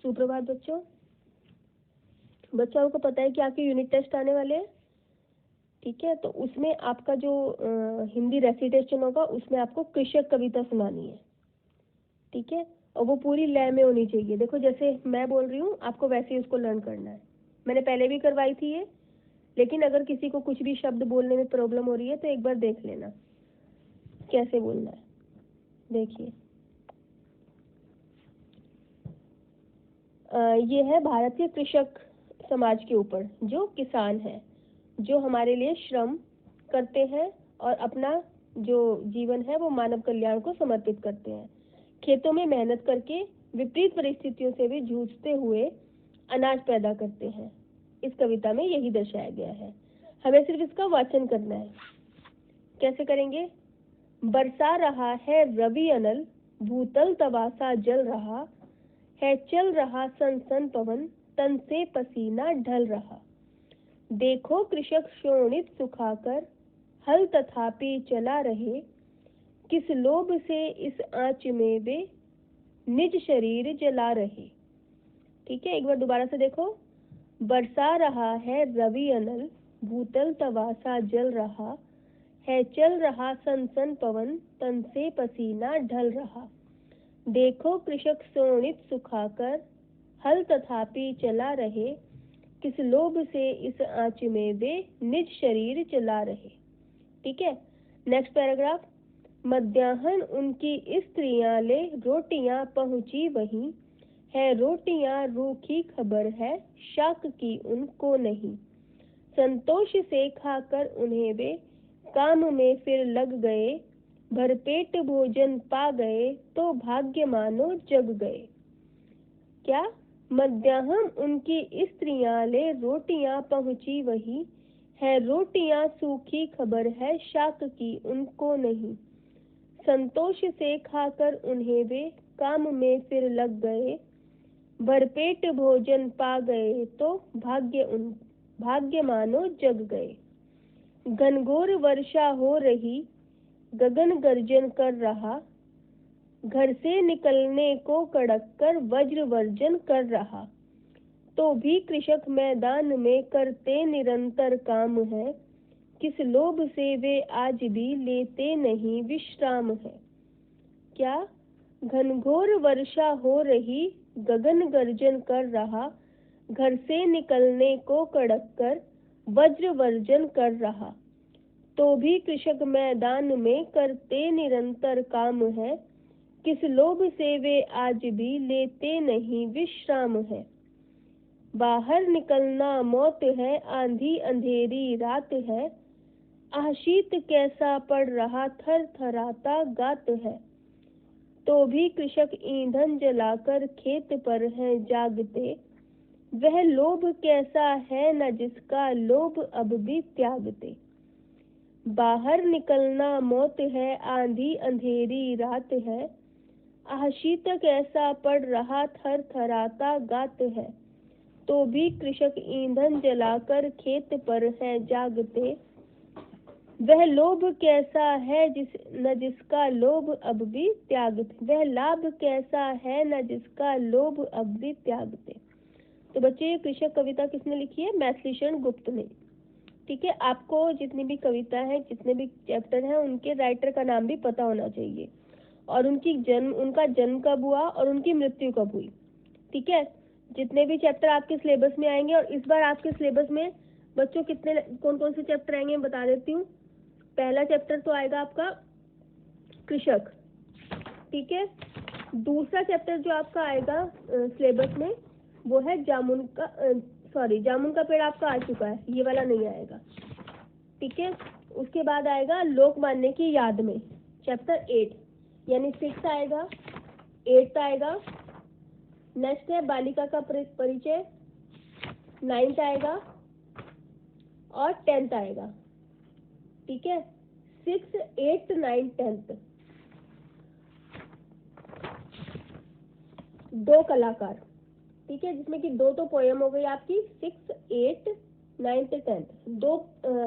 सुप्रभात बच्चों। बच्चों को पता है कि आपके यूनिट टेस्ट आने वाले हैं, ठीक है। तो उसमें आपका जो हिंदी रेसिटेशन होगा उसमें आपको कृषक कविता सुनानी है, ठीक है। और वो पूरी लय में होनी चाहिए। देखो जैसे मैं बोल रही हूँ आपको वैसे ही उसको लर्न करना है। मैंने पहले भी करवाई थी ये, लेकिन अगर किसी को कुछ भी शब्द बोलने में प्रॉब्लम हो रही है तो एक बार देख लेना कैसे बोलना है। देखिए ये है भारतीय कृषक समाज के ऊपर, जो किसान है, जो हमारे लिए श्रम करते हैं और अपना जो जीवन है वो मानव कल्याण को समर्पित करते हैं। खेतों में मेहनत करके विपरीत परिस्थितियों से भी जूझते हुए अनाज पैदा करते हैं। इस कविता में यही दर्शाया गया है। हमें सिर्फ इसका वाचन करना है। कैसे करेंगे? बरसा रहा है रवि अनल, भूतल तवासा जल रहा है, चल रहा सन सन पवन, तन से पसीना ढल रहा। देखो कृषक शोणित सुखाकर हल तथापि चला रहे, किस लोभ से इस आंच में वे निज शरीर जला रहे। ठीक है, एक बार दोबारा से देखो। बरसा रहा है रवि अनल, भूतल तवासा जल रहा है, चल रहा सन सन पवन, तन से पसीना ढल रहा। देखो कृषक शोणित सुखाकर हल तथापि चला रहे, किस लोभ से इस आंच में वे निज शरीर जला रहे। ठीक है, नेक्स्ट पैराग्राफ। मध्याह्न उनकी स्त्रियां ले रोटियां पहुंची वहीं, है रोटियां रूखी खबर है, शाक की उनको नहीं। संतोष से खाकर उन्हें वे काम में फिर लग गए, भरपेट भोजन पा गए तो भाग्य मानो जग गए। क्या? मध्याह्न उनकी स्त्रियां ले रोटियां पहुंची वहीं, है रोटियां सूखी खबर है, शाक की उनको नहीं। संतोष से खाकर उन्हें वे काम में फिर लग गए, भरपेट भोजन पा गए तो भाग्य मानो जग गए। घनघोर वर्षा हो रही, गगन गर्जन कर रहा, घर से निकलने को कड़क कर वज्र वर्जन कर रहा। तो भी कृषक मैदान में करते निरंतर काम है, किस लोभ से वे आज भी लेते नहीं विश्राम है। क्या? घनघोर वर्षा हो रही, गगन गर्जन कर रहा, घर से निकलने को कड़क कर वज्र वर्जन कर रहा। तो भी कृषक मैदान में करते निरंतर काम है, किस लोभ से वे आज भी लेते नहीं विश्राम है। बाहर निकलना मौत है, आंधी अंधेरी रात है, आह शीत कैसा पड़ रहा, थर थराता गात है। तो भी कृषक ईंधन जलाकर खेत पर है जागते, वह लोभ कैसा है न जिसका लोभ अब भी त्यागते। बाहर निकलना मौत है, आंधी अंधेरी रात है, आह शीत कैसा पड़ रहा, थर थराता गात है। तो भी कृषक ईंधन जलाकर खेत पर है जागते, वह लोभ कैसा है जिसका लोभ अब भी त्यागते। वह लाभ कैसा है न जिसका लोभ अब भी त्यागते। तो बच्चे, ये कृषक कविता किसने लिखी है? मैथिलीशरण गुप्त ने। ठीक है, आपको जितनी भी कविता है, जितने भी चैप्टर हैं, उनके राइटर का नाम भी पता होना चाहिए, और उनका जन्म कब हुआ और उनकी मृत्यु कब हुई। ठीक है, जितने भी चैप्टर आपके सिलेबस में आएंगे, और इस बार आपके सिलेबस में बच्चों कौन कौन से चैप्टर आएंगे मैं बता देती हूँ। पहला चैप्टर तो आएगा आपका कृषक, ठीक है। दूसरा चैप्टर जो आपका आएगा सिलेबस में वो है जामुन का पेड़ आपका आ चुका है, ये वाला नहीं आएगा, ठीक है। उसके बाद आएगा लोकमान्य की याद में, चैप्टर 8, यानी 6 आएगा, 8 आएगा। नेक्स्ट है बालिका का परिचय, 9 आएगा और 10 आएगा, ठीक है। 6, 8, 9, 10 दो कलाकार, ठीक है, जिसमें कि 2 तो पोयम हो गई आपकी। 6, 8, 9, 10 2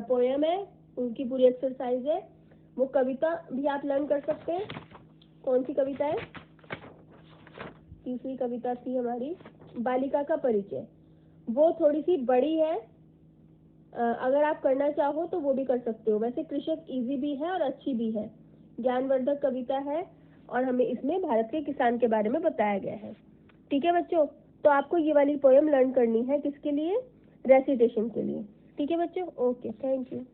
पोयम है, उनकी पूरी एक्सरसाइज है। वो कविता भी आप लर्न कर सकते हैं। कौन सी कविता है? तीसरी कविता थी हमारी बालिका का परिचय। वो थोड़ी सी बड़ी है, अगर आप करना चाहो तो वो भी कर सकते हो। वैसे कृषक इजी भी है और अच्छी भी है, ज्ञानवर्धक कविता है और हमें इसमें भारत के किसान के बारे में बताया गया है। ठीक है बच्चों, तो आपको ये वाली पोएम लर्न करनी है किसके लिए? रेसिटेशन के लिए। ठीक है बच्चों, ओके, थैंक यू।